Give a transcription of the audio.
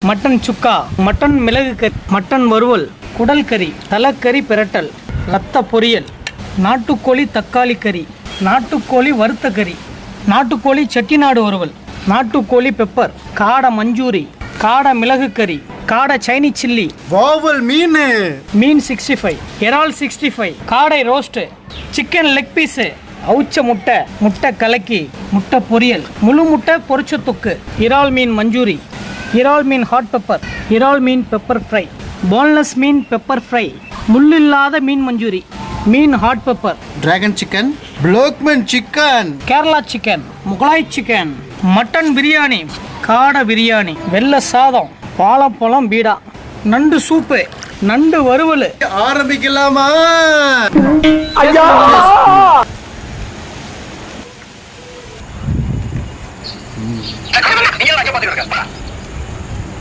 Mutton சுக்கா, mutton மிளகு கறி, mutton வறுவல், குடல் கறி, தலைக்கறி பிரட்டல், ரத்த பொரியல், நாட்டுக்கோழி தக்காளி கறி, நாட்டுக்கோழி வறுத்த கறி, நாட்டுக்கோழி செட்டிநாடு வறுவல், நாட்டுக்கோழி பெப்பர், காடை மஞ்சூரி, காடை மிளகு கறி, காடை சைனீஸ் சில்லி, வாவல் மீன் 65, இறால் 65, காடை ரோஸ்ட்டு, சிக்கன் லெக் பீஸு, அவுச்ச முட்டை, முட்டை கலக்கி, முட்டை பொரியல், முழு முட்டை பொரிச்ச தொக்கு, இறால் மீன் மஞ்சூரி, இறால் மீன் ஹாட் பெப்பர், இறால் மீன் பெப்பர் ஃப்ரை, போன்லெஸ் மீன் பெப்பர் ஃப்ரை, முள்ளில்லாத மீன் மஞ்சூரி, மீன் ஹாட் பெப்பர், டிராகன் சிக்கன், பிளாக்மன் chicken, Kerala chicken, Mughlai chicken, mutton biryani, காடை பிரியாணி, வெள்ளை சாதம், வாழைப்பழம் பீடா, நண்டு சூப்பு, நண்டு வறுவல். ஆரம்பிக்கலாமா? நீங்க